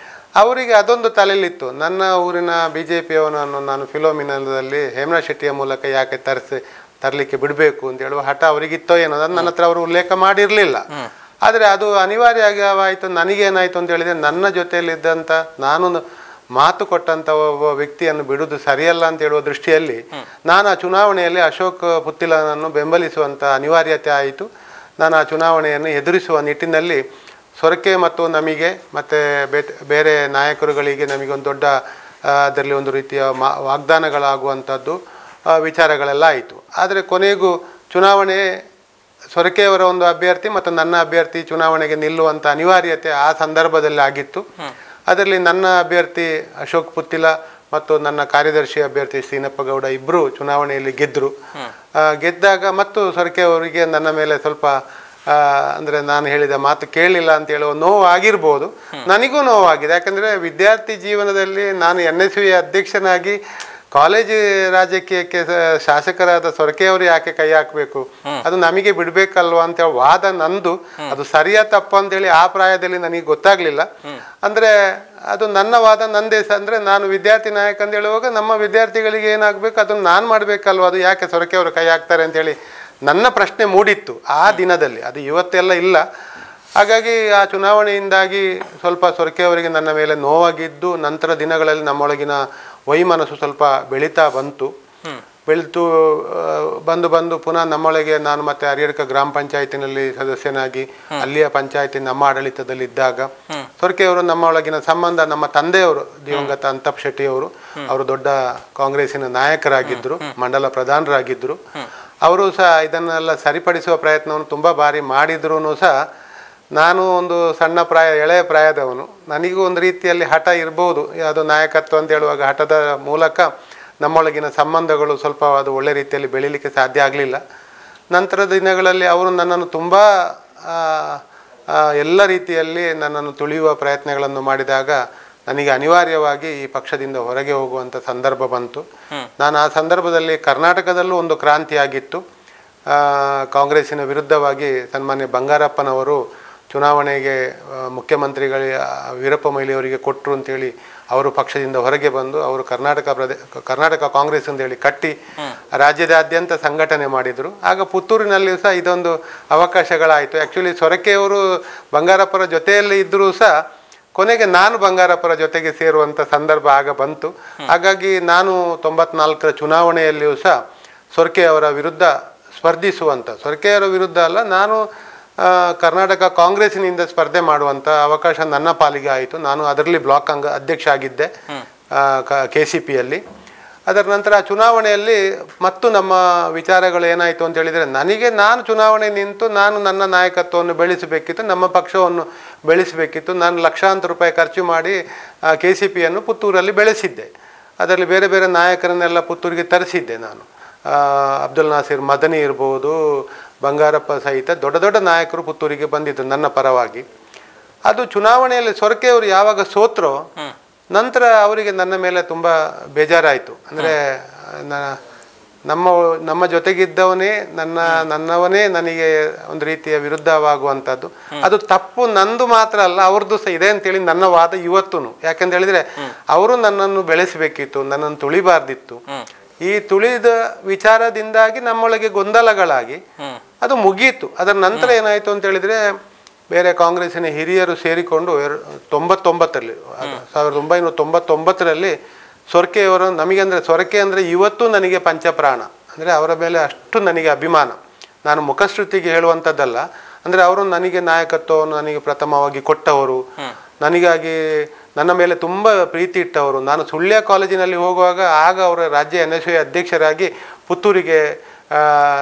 ಅವರಿಗೆ ಅದೊಂದು ತಲೆಯಲ್ಲಿತ್ತು, ನನ್ನ ಊರಿನ BJP ಅವನನ್ನು ನಾನು ಫಿಲೋಮಿನಾದಲ್ಲಿ ಹೇಮರಾಜ್ ಶೆಟ್ಟಿಯ ಮೂಲಕ ಯಾಕೆ ತರಲಿಕ್ಕೆ ಬಿಡಬೇಕು ಅಂತ ಹೇಳುವ ಹಠ ಅವರಿಗಿತ್ತೋ ಏನೋ, ಅದು ನನ್ನ ಹತ್ರ ಅವರು ಉಲ್ಲೇಖ ಮಾಡಿರಲಿಲ್ಲ. ಆದರೆ ಅದು ಅನಿವಾರ್ಯವಾಯಿತು. ನನಗೇನಾಯಿತು ಅಂತ ಹೇಳಿದರೆ, ನನ್ನ ಜೊತೆಯಲ್ಲಿದ್ದಂಥ, ನಾನು ಮಾತು ಕೊಟ್ಟಂಥ ಒಬ್ಬ ವ್ಯಕ್ತಿಯನ್ನು ಬಿಡುವುದು ಸರಿಯಲ್ಲ ಅಂತ ಹೇಳುವ ದೃಷ್ಟಿಯಲ್ಲಿ ನಾನು ಆ ಚುನಾವಣೆಯಲ್ಲಿ ಅಶೋಕ್ ಪುತ್ತಿಲನನ್ನು ಬೆಂಬಲಿಸುವಂಥ ಅನಿವಾರ್ಯತೆ ಆಯಿತು. ನಾನು ಆ ಚುನಾವಣೆಯನ್ನು ಎದುರಿಸುವ ನಿಟ್ಟಿನಲ್ಲಿ ಸೊರಕೆ ಮತ್ತು ನಮಗೆ ಮತ್ತು ಬೇರೆ ನಾಯಕರುಗಳಿಗೆ ನಮಗೊಂದು ದೊಡ್ಡ ಅದರಲ್ಲಿ ಒಂದು ರೀತಿಯ ವಾಗ್ದಾನಗಳಾಗುವಂಥದ್ದು ವಿಚಾರಗಳೆಲ್ಲ ಆಯಿತು. ಆದರೆ ಕೊನೆಗೂ ಚುನಾವಣೆ ಸೊರಕೆಯವರ ಒಂದು ಅಭ್ಯರ್ಥಿ ಮತ್ತು ನನ್ನ ಅಭ್ಯರ್ಥಿ ಚುನಾವಣೆಗೆ ನಿಲ್ಲುವಂಥ ಅನಿವಾರ್ಯತೆ ಆ ಸಂದರ್ಭದಲ್ಲಿ ಆಗಿತ್ತು. ಅದರಲ್ಲಿ ನನ್ನ ಅಭ್ಯರ್ಥಿ ಅಶೋಕ್ ಪುತ್ತಿಲ ಮತ್ತು ನನ್ನ ಕಾರ್ಯದರ್ಶಿ ಅಭ್ಯರ್ಥಿ ಶ್ರೀನಪ್ಪ ಗೌಡ ಇಬ್ಬರು ಚುನಾವಣೆಯಲ್ಲಿ ಗೆದ್ದರು. ಗೆದ್ದಾಗ ಮತ್ತು ಸೊರಕೆ ಅವರಿಗೆ ನನ್ನ ಮೇಲೆ ಸ್ವಲ್ಪ ಅಂದರೆ ನಾನು ಹೇಳಿದ ಮಾತು ಕೇಳಲಿಲ್ಲ ಅಂತ ಹೇಳುವ ನೋವು ಆಗಿರ್ಬೋದು. ನನಗೂ ನೋವಾಗಿದೆ. ಯಾಕಂದರೆ ವಿದ್ಯಾರ್ಥಿ ಜೀವನದಲ್ಲಿ ನಾನು NSU ಅಧ್ಯಕ್ಷನಾಗಿ ಕಾಲೇಜು ರಾಜಕೀಯಕ್ಕೆ ಶಾಸಕರಾದ ಸೊರಕೆಯವರು ಯಾಕೆ ಕೈ ಹಾಕಬೇಕು, ಅದು ನಮಗೆ ಬಿಡಬೇಕಲ್ವ ಅಂತ ವಾದ ನಂದು. ಅದು ಸರಿಯಾ ತಪ್ಪ ಅಂತೇಳಿ ಆ ಪ್ರಾಯದಲ್ಲಿ ನನಗೆ ಗೊತ್ತಾಗ್ಲಿಲ್ಲ. ಅಂದರೆ ಅದು ನನ್ನ ವಾದ ನಂದೇ. ಅಂದರೆ ನಾನು ವಿದ್ಯಾರ್ಥಿ ನಾಯಕ ಅಂತ ಹೇಳುವಾಗ ನಮ್ಮ ವಿದ್ಯಾರ್ಥಿಗಳಿಗೆ ಏನಾಗಬೇಕು ಅದನ್ನು ನಾನು ಮಾಡಬೇಕಲ್ವ, ಅದು ಯಾಕೆ ಸೊರಕೆಯವರು ಕೈ ಹಾಕ್ತಾರೆ ಅಂತೇಳಿ ನನ್ನ ಪ್ರಶ್ನೆ ಮೂಡಿತ್ತು ಆ ದಿನದಲ್ಲಿ. ಅದು ಇವತ್ತೆಲ್ಲ ಇಲ್ಲ. ಹಾಗಾಗಿ ಆ ಚುನಾವಣೆಯಿಂದಾಗಿ ಸ್ವಲ್ಪ ಸೊರಕೆಯವರಿಗೆ ನನ್ನ ಮೇಲೆ ನೋವಾಗಿದ್ದು, ನಂತರ ದಿನಗಳಲ್ಲಿ ನಮ್ಮೊಳಗಿನ ವೈಮನಸ್ಸು ಸ್ವಲ್ಪ ಬೆಳೀತಾ ಬಂತು. ಬಂದು ಪುನಃ ನಮ್ಮೊಳಗೆ ನಾನು ಮತ್ತೆ ಹರಿಹರಕ ಗ್ರಾಮ ಪಂಚಾಯತಿನಲ್ಲಿ ಸದಸ್ಯನಾಗಿ ಅಲ್ಲಿಯ ಪಂಚಾಯತಿ ನಮ್ಮ ಆಡಳಿತದಲ್ಲಿದ್ದಾಗ ಸೊರಕೆಯವರು ನಮ್ಮೊಳಗಿನ ಸಂಬಂಧ, ನಮ್ಮ ತಂದೆಯವರು ದಿವಂಗತ ಅಂತಪ್ ಶೆಟ್ಟಿ ಅವರು ದೊಡ್ಡ ಕಾಂಗ್ರೆಸ್ಸಿನ ನಾಯಕರಾಗಿದ್ದರು, ಮಂಡಲ ಪ್ರಧಾನರಾಗಿದ್ದರು. ಅವರು ಸಹ ಇದನ್ನೆಲ್ಲ ಸರಿಪಡಿಸುವ ಪ್ರಯತ್ನವನ್ನು ತುಂಬ ಬಾರಿ ಮಾಡಿದ್ರೂ ಸಹ ನಾನು ಒಂದು ಸಣ್ಣ ಎಳೆಯ ಪ್ರಾಯದವನು. ನನಗೂ ಒಂದು ರೀತಿಯಲ್ಲಿ ಹಠ ಇರ್ಬೋದು, ಅದು ನಾಯಕತ್ವ ಅಂತ ಹೇಳುವಾಗ ಹಠದ ಮೂಲಕ ನಮ್ಮೊಳಗಿನ ಸಂಬಂಧಗಳು ಸ್ವಲ್ಪ ಅದು ಒಳ್ಳೆ ರೀತಿಯಲ್ಲಿ ಬೆಳೀಲಿಕ್ಕೆ ಸಾಧ್ಯ ಆಗಲಿಲ್ಲ. ನಂತರದ ದಿನಗಳಲ್ಲಿ ಅವರು ನನ್ನನ್ನು ತುಂಬ ಎಲ್ಲ ರೀತಿಯಲ್ಲಿ ನನ್ನನ್ನು ತುಳಿಯುವ ಪ್ರಯತ್ನಗಳನ್ನು ಮಾಡಿದಾಗ ನನಗೆ ಅನಿವಾರ್ಯವಾಗಿ ಈ ಪಕ್ಷದಿಂದ ಹೊರಗೆ ಹೋಗುವಂಥ ಸಂದರ್ಭ ಬಂತು. ನಾನು ಆ ಸಂದರ್ಭದಲ್ಲಿ ಕರ್ನಾಟಕದಲ್ಲೂ ಒಂದು ಕ್ರಾಂತಿ ಆಗಿತ್ತು. ಕಾಂಗ್ರೆಸ್ಸಿನ ವಿರುದ್ಧವಾಗಿ ಸನ್ಮಾನ್ಯ ಬಂಗಾರಪ್ಪನವರು ಚುನಾವಣೆಗೆ ಮುಖ್ಯಮಂತ್ರಿಗಳ ವೀರಪ್ಪ ಮೊಯ್ಲಿಯವರಿಗೆ ಕೊಟ್ಟರು ಅಂತೇಳಿ ಅವರು ಪಕ್ಷದಿಂದ ಹೊರಗೆ ಬಂದು ಅವರು ಕರ್ನಾಟಕ ಕಾಂಗ್ರೆಸ್ ಅಂತೇಳಿ ಕಟ್ಟಿ ರಾಜ್ಯದಾದ್ಯಂತ ಸಂಘಟನೆ ಮಾಡಿದರು. ಆಗ ಪುತ್ತೂರಿನಲ್ಲಿಯೂ ಸಹ ಇದೊಂದು ಅವಕಾಶಗಳಾಯಿತು. ಆ್ಯಕ್ಚುಲಿ ಸೊರಕೆಯವರು ಬಂಗಾರಪ್ಪರ ಜೊತೆಯಲ್ಲಿ ಇದ್ದರೂ ಸಹ ಕೊನೆಗೆ ನಾನು ಬಂಗಾರಪ್ಪರ ಜೊತೆಗೆ ಸೇರುವಂಥ ಸಂದರ್ಭ ಆಗ ಬಂತು. ಹಾಗಾಗಿ ನಾನು 94ರ ಚುನಾವಣೆಯಲ್ಲಿಯೂ ಸಹ ಸೊರಕೆಯವರ ವಿರುದ್ಧ ಸ್ಪರ್ಧಿಸುವಂಥ, ಸೊರಕೆಯವರ ವಿರುದ್ಧ ಅಲ್ಲ, ನಾನು ಕರ್ನಾಟಕ ಕಾಂಗ್ರೆಸ್ಸಿನಿಂದ ಸ್ಪರ್ಧೆ ಮಾಡುವಂಥ ಅವಕಾಶ ನನ್ನ ಪಾಲಿಗೆ ಆಯಿತು. ನಾನು ಅದರಲ್ಲಿ ಬ್ಲಾಕ್ ಅಧ್ಯಕ್ಷ ಆಗಿದ್ದೆ KCPಯಲ್ಲಿ. ಅದರ ನಂತರ ಚುನಾವಣೆಯಲ್ಲಿ ಮತ್ತು ನಮ್ಮ ವಿಚಾರಗಳು ಏನಾಯಿತು ಅಂತ ಹೇಳಿದರೆ, ನಾನು ಚುನಾವಣೆ ನಿಂತು ನಾನು ನನ್ನ ನಾಯಕತ್ವವನ್ನು ಬೆಳೆಸಬೇಕಿತ್ತು, ನಮ್ಮ ಪಕ್ಷವನ್ನು ಬೆಳೆಸಬೇಕಿತ್ತು. ನಾನು ಲಕ್ಷಾಂತರ ರೂಪಾಯಿ ಖರ್ಚು ಮಾಡಿ KCPಯನ್ನು ಪುತ್ತೂರಲ್ಲಿ ಬೆಳೆಸಿದ್ದೆ. ಅದರಲ್ಲಿ ಬೇರೆ ಬೇರೆ ನಾಯಕರನ್ನೆಲ್ಲ ಪುತ್ತೂರಿಗೆ ತರಿಸಿದ್ದೆ ನಾನು. ಅಬ್ದುಲ್ ನಾಸಿರ್ ಮದನಿ ಇರ್ಬೋದು, ಬಂಗಾರಪ್ಪ ಸಹಿತ ದೊಡ್ಡ ದೊಡ್ಡ ನಾಯಕರು ಪುತ್ತೂರಿಗೆ ಬಂದಿದ್ದರು ನನ್ನ ಪರವಾಗಿ. ಅದು ಚುನಾವಣೆಯಲ್ಲಿ ಸೊರಕೆಯವರು ಯಾವಾಗ ಸೋತ್ರೋ ನಂತರ ಅವರಿಗೆ ನನ್ನ ಮೇಲೆ ತುಂಬ ಬೇಜಾರಾಯಿತು. ಅಂದರೆ ನಮ್ಮ ಜೊತೆಗಿದ್ದವನೇ ನನ್ನವನೇ ನನಗೆ ಒಂದು ರೀತಿಯ ವಿರುದ್ಧವಾಗುವಂಥದ್ದು. ಅದು ತಪ್ಪು ನಂದು ಮಾತ್ರ ಅಲ್ಲ, ಅವ್ರದ್ದು ಸಹ ಇದೆ ಅಂತೇಳಿ ನನ್ನ ವಾದ ಇವತ್ತೂ. ಯಾಕಂತ ಹೇಳಿದರೆ ಅವರು ನನ್ನನ್ನು ಬೆಳೆಸಬೇಕಿತ್ತು, ನನ್ನನ್ನು ತುಳಿಬಾರ್ದಿತ್ತು. ಈ ತುಳಿದ ವಿಚಾರದಿಂದಾಗಿ ನಮ್ಮೊಳಗೆ ಗೊಂದಲಗಳಾಗಿ ಅದು ಮುಗಿಯಿತು. ಅದರ ನಂತರ ಏನಾಯಿತು ಅಂತ ಹೇಳಿದರೆ, ಬೇರೆ ಕಾಂಗ್ರೆಸ್ಸಿನ ಹಿರಿಯರು ಸೇರಿಕೊಂಡು 1999ರಲ್ಲಿ ಸೊರಕೆಯವರು ನಮಗೆ, ಅಂದರೆ ಸೊರಕೆ ಅಂದರೆ ಇವತ್ತು ನನಗೆ ಪಂಚಪ್ರಾಣ. ಅಂದರೆ ಅವರ ಮೇಲೆ ಅಷ್ಟು ನನಗೆ ಅಭಿಮಾನ. ನಾನು ಮುಖಶ್ರುತಿಗೆ ಹೇಳುವಂಥದ್ದಲ್ಲ. ಅಂದರೆ ಅವರು ನನಗೆ ನಾಯಕತ್ವವನ್ನು ನನಗೆ ಪ್ರಥಮವಾಗಿ ಕೊಟ್ಟವರು, ನನಗಾಗಿ ನನ್ನ ಮೇಲೆ ತುಂಬ ಪ್ರೀತಿ ಇಟ್ಟವರು. ನಾನು ಸುಳ್ಯ ಕಾಲೇಜಿನಲ್ಲಿ ಹೋಗುವಾಗ ಆಗ ಅವರ ರಾಜ್ಯ NSU ಅಧ್ಯಕ್ಷರಾಗಿ ಪುತ್ತೂರಿಗೆ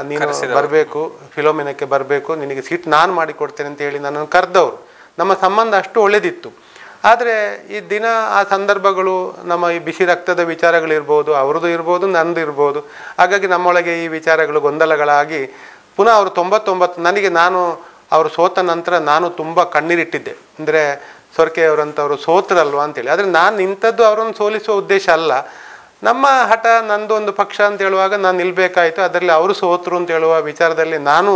ನೀನು ಬರಬೇಕು, ಫಿಲೋಮಿನಕ್ಕೆ ಬರಬೇಕು, ನಿನಗೆ ಸೀಟ್ ನಾನು ಮಾಡಿಕೊಡ್ತೇನೆ ಅಂತ ಹೇಳಿ ನನ್ನನ್ನು ಕರೆದವರು. ನಮ್ಮ ಸಂಬಂಧ ಅಷ್ಟು ಒಳ್ಳೆದಿತ್ತು. ಆದರೆ ಈ ದಿನ ಆ ಸಂದರ್ಭಗಳು, ನಮ್ಮ ಈ ಬಿಸಿ ರಕ್ತದ ವಿಚಾರಗಳಿರ್ಬೋದು, ಅವ್ರದ್ದು ಇರ್ಬೋದು, ನಂದು ಇರ್ಬೋದು. ಹಾಗಾಗಿ ನಮ್ಮೊಳಗೆ ಈ ವಿಚಾರಗಳು ಗೊಂದಲಗಳಾಗಿ ಪುನಃ ಅವರು 99 ಅವರು ಸೋತ ನಂತರ ನಾನು ತುಂಬ ಕಣ್ಣೀರಿಟ್ಟಿದ್ದೆ. ಅಂದರೆ ಸೊರಕೆಯವರಂಥವ್ರು ಸೋತ್ರಲ್ವ ಅಂತೇಳಿ. ಆದರೆ ನಾನು ನಿಂತದ್ದು ಅವರನ್ನು ಸೋಲಿಸುವ ಉದ್ದೇಶ ಅಲ್ಲ. ನಮ್ಮ ಹಠ, ನಂದು ಒಂದು ಪಕ್ಷ ಅಂತ ಹೇಳುವಾಗ ನಾನು ನಿಲ್ಲಬೇಕಾಯಿತು. ಅದರಲ್ಲಿ ಅವರು ಸೋತರು ಅಂತ ಹೇಳುವ ವಿಚಾರದಲ್ಲಿ ನಾನು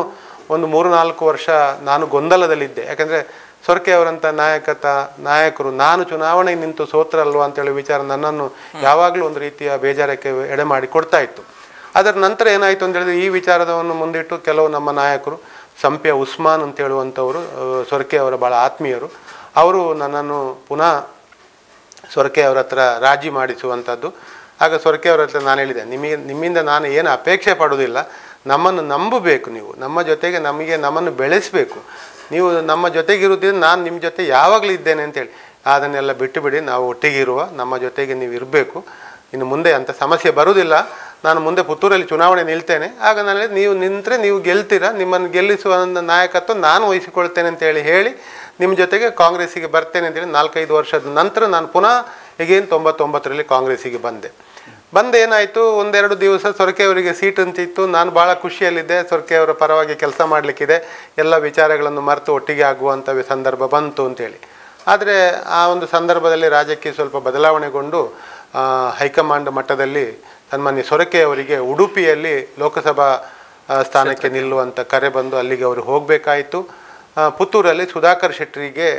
ಒಂದು 3-4 ವರ್ಷ ನಾನು ಗೊಂದಲದಲ್ಲಿದ್ದೆ. ಯಾಕಂದರೆ ಸೊರಕೆಯವರಂಥ ನಾಯಕರು ನಾನು ಚುನಾವಣೆ ನಿಂತು ಸೋತ್ರಲ್ವ ಅಂತೇಳಿ ವಿಚಾರ ನನ್ನನ್ನು ಯಾವಾಗಲೂ ಒಂದು ರೀತಿಯ ಬೇಜಾರಕ್ಕೆ ಎಡೆ ಮಾಡಿ ಕೊಡ್ತಾ ಇತ್ತು. ಅದರ ನಂತರ ಏನಾಯಿತು ಅಂತ ಹೇಳಿದ್ರೆ ಈ ವಿಚಾರವನ್ನು ಮುಂದಿಟ್ಟು ಕೆಲವು ನಮ್ಮ ನಾಯಕರು ಸಂಪ್ಯ ಉಸ್ಮಾನ್ ಅಂತ ಹೇಳುವಂಥವರು ಸೊರಕೆ ಅವರ ಭಾಳ ಆತ್ಮೀಯರು, ಅವರು ನನ್ನನ್ನು ಪುನಃ ಸೊರಕೆ ಅವರ ಹತ್ರ ರಾಜಿ ಮಾಡಿಸುವಂಥದ್ದು. ಆಗ ಸೊರಕೆ ಅವರ ಹತ್ರ ನಾನು ಹೇಳಿದೆ, ನಿಮ್ಮಿಂದ ನಾನು ಏನು ಅಪೇಕ್ಷೆ ಪಡೋದಿಲ್ಲ, ನಮ್ಮನ್ನು ನಂಬಬೇಕು, ನೀವು ನಮ್ಮ ಜೊತೆಗೆ ನಮ್ಮನ್ನು ಬೆಳೆಸಬೇಕು, ನೀವು ನಮ್ಮ ಜೊತೆಗಿರುವುದರಿಂದ ನಾನು ನಿಮ್ಮ ಜೊತೆ ಯಾವಾಗಲೂ ಇದ್ದೇನೆ ಅಂತೇಳಿ. ಅದನ್ನೆಲ್ಲ ಬಿಟ್ಟು ಬಿಡಿ, ನಾವು ಒಟ್ಟಿಗಿರುವ, ನಮ್ಮ ಜೊತೆಗೆ ನೀವು ಇರಬೇಕು, ಇನ್ನು ಮುಂದೆ ಅಂಥ ಸಮಸ್ಯೆ ಬರುವುದಿಲ್ಲ, ನಾನು ಮುಂದೆ ಪುತ್ತೂರಲ್ಲಿ ಚುನಾವಣೆ ನಿಲ್ತೇನೆ, ಆಗ ನಾನು ನೀವು ನಿಂತರೆ ನೀವು ಗೆಲ್ತೀರಾ, ನಿಮ್ಮನ್ನು ಗೆಲ್ಲಿಸುವ ನಾಯಕತ್ವ ನಾನು ವಹಿಸಿಕೊಳ್ತೇನೆ ಅಂತೇಳಿ ಹೇಳಿ ನಿಮ್ಮ ಜೊತೆಗೆ ಕಾಂಗ್ರೆಸ್ಸಿಗೆ ಬರ್ತೇನೆ ಅಂತೇಳಿ 4-5 ವರ್ಷದ ನಂತರ ನಾನು ಪುನಃ ಈಗೇನು 99ರಲ್ಲಿ ಕಾಂಗ್ರೆಸ್ಸಿಗೆ ಬಂದೆ ಏನಾಯಿತು, 1-2 ದಿವಸ ಸೊರಕೆ ಅವರಿಗೆ ಸೀಟ್ ಅಂತಿತ್ತು, ನಾನು ಭಾಳ ಖುಷಿಯಲ್ಲಿದ್ದೆ, ಸೊರಕೆ ಅವರ ಪರವಾಗಿ ಕೆಲಸ ಮಾಡಲಿಕ್ಕಿದೆ, ಎಲ್ಲ ವಿಚಾರಗಳನ್ನು ಮರೆತು ಒಟ್ಟಿಗೆ ಆಗುವಂಥ ಸಂದರ್ಭ ಬಂತು ಅಂತೇಳಿ. ಆದರೆ ಆ ಒಂದು ಸಂದರ್ಭದಲ್ಲಿ ರಾಜಕೀಯ ಸ್ವಲ್ಪ ಬದಲಾವಣೆಗೊಂಡು ಹೈಕಮಾಂಡ್ ಮಟ್ಟದಲ್ಲಿ ಸನ್ಮಾನ್ಯ ಸೊರಕೆ ಅವರಿಗೆ ಉಡುಪಿಯಲ್ಲಿ ಲೋಕಸಭಾ ಸ್ಥಾನಕ್ಕೆ ನಿಲ್ಲುವಂಥ ಕರೆ ಬಂದು ಅಲ್ಲಿಗೆ ಅವರು ಹೋಗಬೇಕಾಯಿತು. ಪುತ್ತೂರಲ್ಲಿ ಸುಧಾಕರ್ ಶೆಟ್ಟರಿಗೆ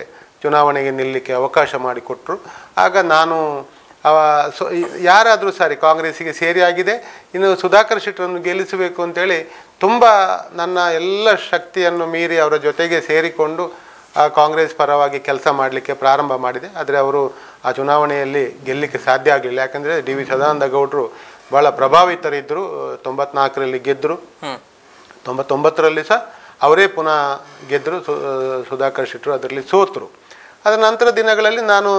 ಚುನಾವಣೆಗೆ ನಿಲ್ಲಲಿಕ್ಕೆ ಅವಕಾಶ ಮಾಡಿಕೊಟ್ರು. ಆಗ ನಾನು ಯಾರಾದರೂ ಸರಿ ಕಾಂಗ್ರೆಸ್ಸಿಗೆ ಸೇರಿ ಆಗಿದೆ, ಇನ್ನು ಸುಧಾಕರ್ ಶೆಟ್ಟರನ್ನು ಗೆಲ್ಲಿಸಬೇಕು ಅಂತೇಳಿ ತುಂಬ ನನ್ನ ಎಲ್ಲ ಶಕ್ತಿಯನ್ನು ಮೀರಿ ಅವರ ಜೊತೆಗೆ ಸೇರಿಕೊಂಡು ಕಾಂಗ್ರೆಸ್ ಪರವಾಗಿ ಕೆಲಸ ಮಾಡಲಿಕ್ಕೆ ಪ್ರಾರಂಭ ಮಾಡಿದೆ. ಆದರೆ ಅವರು ಆ ಚುನಾವಣೆಯಲ್ಲಿ ಗೆಲ್ಲಲಿಕ್ಕೆ ಸಾಧ್ಯ ಆಗಲಿಲ್ಲ, ಯಾಕಂದರೆ ಡಿ.ವಿ. ಸದಾನಂದ ಗೌಡರು ಭಾಳ ಪ್ರಭಾವಿತರಿದ್ದರು. 94ರಲ್ಲಿ ಗೆದ್ದರು, 99ರಲ್ಲಿ ಸಹ ಅವರೇ ಪುನಃ ಗೆದ್ದರು, ಸುಧಾಕರ್ ಶೆಟ್ಟರು ಅದರಲ್ಲಿ ಸೋತರು. ಅದರ ನಂತರ ದಿನಗಳಲ್ಲಿ ನಾನು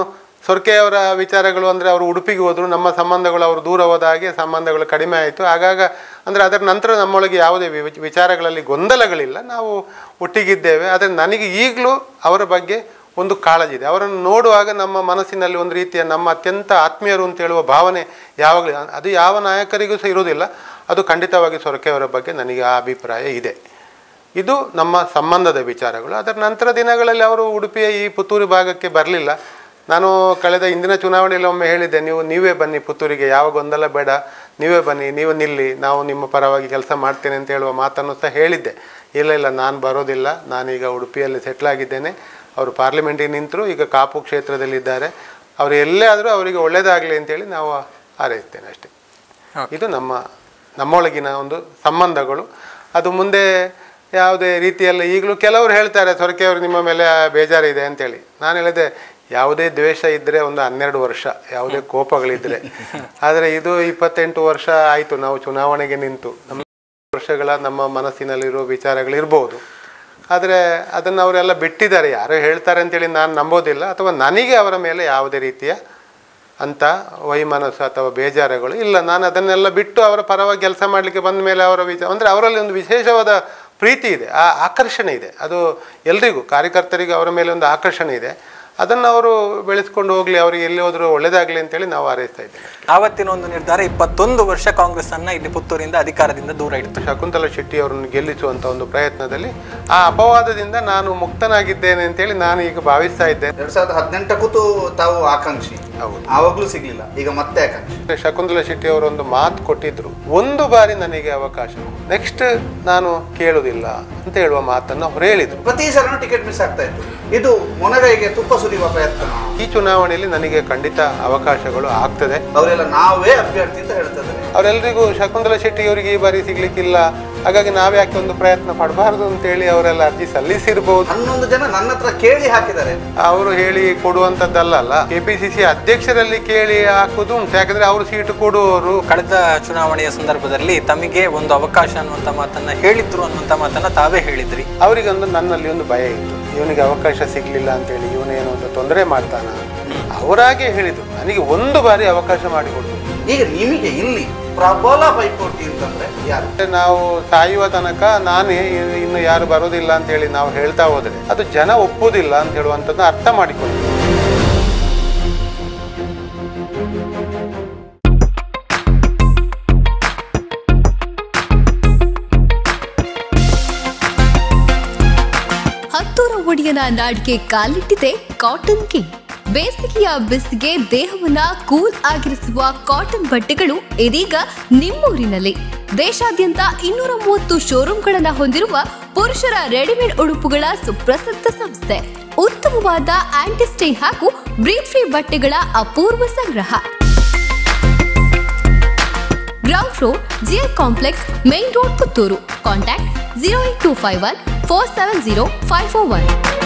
ಸೊರಕೆ ಅವರ ವಿಚಾರಗಳು ಅಂದರೆ ಅವರು ಉಡುಪಿಗೆ ಹೋದರು, ನಮ್ಮ ಸಂಬಂಧಗಳು ಅವರು ದೂರ ಹೋದ ಹಾಗೆ ಸಂಬಂಧಗಳು ಕಡಿಮೆ ಆಯಿತು. ಆಗಾಗ ಅಂದರೆ ಅದರ ನಂತರ ನಮ್ಮೊಳಗೆ ಯಾವುದೇ ವಿಚಾರಗಳಲ್ಲಿ ಗೊಂದಲಗಳಿಲ್ಲ, ನಾವು ಒಟ್ಟಿಗಿದ್ದೇವೆ. ಆದರೆ ನನಗೆ ಈಗಲೂ ಅವರ ಬಗ್ಗೆ ಒಂದು ಕಾಳಜಿ ಇದೆ. ಅವರನ್ನು ನೋಡುವಾಗ ನಮ್ಮ ಮನಸ್ಸಿನಲ್ಲಿ ಒಂದು ರೀತಿಯ ನಮ್ಮ ಅತ್ಯಂತ ಆತ್ಮೀಯರು ಅಂತ ಹೇಳುವ ಭಾವನೆ ಯಾವಾಗಲೂ, ಅದು ಯಾವ ನಾಯಕರಿಗೂ ಸಹ ಇರುವುದಿಲ್ಲ, ಅದು ಖಂಡಿತವಾಗಿ ಸೊರಕೆ ಅವರ ಬಗ್ಗೆ ನನಗೆ ಆ ಅಭಿಪ್ರಾಯ ಇದೆ. ಇದು ನಮ್ಮ ಸಂಬಂಧದ ವಿಚಾರಗಳು. ಅದರ ನಂತರ ದಿನಗಳಲ್ಲಿ ಅವರು ಉಡುಪಿಯ ಈ ಪುತ್ತೂರು ಭಾಗಕ್ಕೆ ಬರಲಿಲ್ಲ. ನಾನು ಕಳೆದ ಇಂದಿನ ಚುನಾವಣೆಯಲ್ಲಿ ಒಮ್ಮೆ ಹೇಳಿದ್ದೆ, ನೀವೇ ಬನ್ನಿ ಪುತ್ತೂರಿಗೆ, ಯಾವ ಗೊಂದಲ ಬೇಡ, ನೀವೇ ಬನ್ನಿ, ನೀವು ನಿಲ್ಲಿ, ನಾವು ನಿಮ್ಮ ಪರವಾಗಿ ಕೆಲಸ ಮಾಡ್ತೇನೆ ಅಂತ ಹೇಳುವ ಮಾತನ್ನು ಸಹ ಹೇಳಿದ್ದೆ. ಇಲ್ಲ ನಾನು ಬರೋದಿಲ್ಲ, ನಾನೀಗ ಉಡುಪಿಯಲ್ಲಿ ಸೆಟ್ಲಾಗಿದ್ದೇನೆ, ಅವರು ಪಾರ್ಲಿಮೆಂಟಿಗೆ ನಿಂತರು, ಈಗ ಕಾಪು ಕ್ಷೇತ್ರದಲ್ಲಿದ್ದಾರೆ, ಅವರು ಎಲ್ಲೇ ಆದರೂ ಅವರಿಗೆ ಒಳ್ಳೆಯದಾಗಲಿ ಅಂತೇಳಿ ನಾವು ಹಾರೈಸ್ತೇನೆ ಅಷ್ಟೇ. ಇದು ನಮ್ಮೊಳಗಿನ ಒಂದು ಸಂಬಂಧಗಳು. ಅದು ಮುಂದೆ ಯಾವುದೇ ರೀತಿಯಲ್ಲಿ ಈಗಲೂ ಕೆಲವರು ಹೇಳ್ತಾರೆ ಸೊರಕೆ ಅವರು ನಿಮ್ಮ ಮೇಲೆ ಬೇಜಾರಿದೆ ಅಂತೇಳಿ. ನಾನು ಹೇಳಿದೆ, ಯಾವುದೇ ದ್ವೇಷ ಇದ್ದರೆ ಒಂದು 12 ವರ್ಷ, ಯಾವುದೇ ಕೋಪಗಳಿದ್ದರೆ, ಆದರೆ ಇದು 28 ವರ್ಷ ಆಯಿತು ನಾವು ಚುನಾವಣೆಗೆ ನಿಂತು. ನಮ್ಮ ವರ್ಷಗಳ ನಮ್ಮ ಮನಸ್ಸಿನಲ್ಲಿರೋ ವಿಚಾರಗಳಿರ್ಬೋದು, ಆದರೆ ಅದನ್ನು ಅವರೆಲ್ಲ ಬಿಟ್ಟಿದ್ದಾರೆ. ಯಾರೋ ಹೇಳ್ತಾರೆ ಅಂತೇಳಿ ನಾನು ನಂಬೋದಿಲ್ಲ, ಅಥವಾ ನನಗೆ ಅವರ ಮೇಲೆ ಯಾವುದೇ ರೀತಿಯ ಅಂಥ ವೈಮನಸ್ಸು ಅಥವಾ ಬೇಜಾರುಗಳು ಇಲ್ಲ. ನಾನು ಅದನ್ನೆಲ್ಲ ಬಿಟ್ಟು ಅವರ ಪರವಾಗಿ ಕೆಲಸ ಮಾಡಲಿಕ್ಕೆ ಬಂದ ಮೇಲೆ ಅವರ ಅಂದರೆ ಅವರಲ್ಲಿ ಒಂದು ವಿಶೇಷವಾದ ಪ್ರೀತಿ ಇದೆ, ಆ ಆಕರ್ಷಣೆ ಇದೆ. ಅದು ಎಲ್ರಿಗೂ, ಕಾರ್ಯಕರ್ತರಿಗೂ ಅವರ ಮೇಲೆ ಒಂದು ಆಕರ್ಷಣೆ ಇದೆ. ಅದನ್ನು ಅವರು ಬೆಳೆಸ್ಕೊಂಡು ಹೋಗಲಿ, ಅವರಿಗೆ ಎಲ್ಲಿ ಹೋದರೂ ಒಳ್ಳೆಯದಾಗಲಿ ಅಂತೇಳಿ ನಾವು ಹಾರೈಸ್ತಾ ಇದ್ದೇವೆ. ಆವತ್ತಿನ ಒಂದು ನಿರ್ಧಾರ 21 ವರ್ಷ ಕಾಂಗ್ರೆಸ್ ಅನ್ನ ಇಲ್ಲಿ ಪುತ್ತೂರಿಂದ ಅಧಿಕಾರದಿಂದ ದೂರ ಇಡ್ತು. ಶಕುಂತಲಾ ಶೆಟ್ಟಿ ಅವರನ್ನು ಗೆಲ್ಲಿಸುವಂಥ ಒಂದು ಪ್ರಯತ್ನದಲ್ಲಿ ಆ ಅಪವಾದದಿಂದ ನಾನು ಮುಕ್ತನಾಗಿದ್ದೇನೆ ಅಂತೇಳಿ ನಾನು ಈಗ ಭಾವಿಸ್ತಾ ಇದ್ದೇನೆ. 2018ಕ್ಕೂ ತಾವು ಆಕಾಂಕ್ಷಿ, ಹೌದು, ಆವಾಗಲೂ ಸಿಗ್ಲಿಲ್ಲ, ಈಗ ಮತ್ತೆ ಆಕಾಂಕ್ಷಿ. ಶಕುಂತಲಾ ಶೆಟ್ಟಿ ಅವರು ಒಂದು ಮಾತು ಕೊಟ್ಟಿದ್ರು, ಒಂದು ಬಾರಿ ನನಗೆ ಅವಕಾಶ, ನೆಕ್ಸ್ಟ್ ನಾನು ಕೇಳುವುದಿಲ್ಲ ಅಂತ ಹೇಳುವ ಮಾತನ್ನು ಅವರು ಹೇಳಿದರು. ಪ್ರತಿ ಸಲ ಟಿಕೆಟ್ ಮಿಸ್ ಆಗ್ತಾ ಇತ್ತು. ಇದು ಮೊನಗೈಗೆ ತುಪ್ಪ ಸುರಿಯುವ ಪ್ರಯತ್ನ. ಈ ಚುನಾವಣೆಯಲ್ಲಿ ನನಗೆ ಖಂಡಿತ ಅವಕಾಶಗಳು ಆಗ್ತದೆ. ಅವರೆಲ್ಲ ನಾವೇ ಅಭ್ಯರ್ಥಿ ಅಂತ ಹೇಳ್ತಿದ್ದಾರೆ. ಅವರೆಲ್ಲರಿಗೂ ಶಕುಂತಲಾ ಶೆಟ್ಟಿ ಅವರಿಗೆ ಈ ಬಾರಿ ಸಿಗ್ಲಿಕ್ಕಿಲ್ಲ, ಹಾಗಾಗಿ ನಾವೇ ಯಾಕೆ ಒಂದು ಪ್ರಯತ್ನ ಪಡಬಾರ್ದು ಅಂತೇಳಿ ಅವರೆಲ್ಲ ಅರ್ಜಿ ಸಲ್ಲಿಸಿರ್ಬೋದು. 11 ಜನ ನನ್ನ ಹತ್ರ ಕೇಳಿ ಹಾಕಿದ್ದಾರೆ. ಅವರು ಹೇಳಿ ಕೊಡುವಂಥದ್ದಲ್ಲ, ಕೆಪಿಸಿಸಿ ಅಧ್ಯಕ್ಷರಲ್ಲಿ ಕೇಳಿ ಹಾಕುದು ಉಂಟು. ಯಾಕಂದ್ರೆ ಅವರು ಸೀಟು ಕೊಡುವವರು. ಕಳೆದ ಚುನಾವಣೆಯ ಸಂದರ್ಭದಲ್ಲಿ ತಮಗೆ ಒಂದು ಅವಕಾಶ ಅನ್ನುವಂಥ ಮಾತನ್ನ ಹೇಳಿದ್ರು ಅನ್ನುವಂಥ ಮಾತನ್ನ ತಾವೇ ಹೇಳಿದ್ರಿ. ಅವರಿಗೊಂದು ನನ್ನಲ್ಲಿ ಒಂದು ಭಯ ಇತ್ತು, ಇವನಿಗೆ ಅವಕಾಶ ಸಿಗ್ಲಿಲ್ಲ ಅಂತೇಳಿ ಇವನೇನೋ ಒಂದು ತೊಂದರೆ ಮಾಡ್ತಾನ. ಅವರಾಗೆ ಹೇಳಿದ್ರು, ನನಗೆ ಒಂದು ಬಾರಿ ಅವಕಾಶ ಮಾಡಿಕೊಡ್ತು. ಈಗ ನಿಮಗೆ ಇಲ್ಲಿ ಪ್ರಬಲ ಪೈಪೋಟಿ ಅಂತಂದ್ರೆ ಯಾರು? ನಾವು ಸಾಯುವ ತನಕ ನಾನೇ, ಇನ್ನು ಯಾರು ಬರೋದಿಲ್ಲ ಅಂತ ಹೇಳಿ ನಾವು ಹೇಳ್ತಾ ಹೋದ್ರೆ ಅದು ಜನ ಒಪ್ಪುವುದಿಲ್ಲ ಅಂತ ಹೇಳುವಂಥದ್ದು ಅರ್ಥ ಮಾಡಿಕೊಳ್ಳಿ. ಹತ್ತೂರ ಒಡೆಯನ ನಾಡಿಗೆ ಕಾಲಿಟ್ಟಿದೆ ಕಾಟನ್ ಕಿಂಗ್. ಬೇಸಿಗೆಯ ಬಿಸಿಗೆ ದೇಹವನ್ನ ಕೂಲ್ ಆಗಿರಿಸುವ ಕಾಟನ್ ಬಟ್ಟೆಗಳು ಇದೀಗ ನಿಮ್ಮೂರಿನಲ್ಲಿ. ದೇಶಾದ್ಯಂತ 230 ಶೋರೂಮ್ಗಳನ್ನ ಹೊಂದಿರುವ ಪುರುಷರ ರೆಡಿಮೇಡ್ ಉಡುಪುಗಳ ಸುಪ್ರಸಿದ್ಧ ಸಂಸ್ಥೆ. ಉತ್ತಮವಾದ ಆಂಟಿಸ್ಟೈನ್ ಹಾಗೂ ಬ್ರೀತ್ ಫ್ರೀ ಬಟ್ಟೆಗಳ ಅಪೂರ್ವ ಸಂಗ್ರಹ. Ground floor, GL complex, main road, Puttur. Contact 08251 470 541.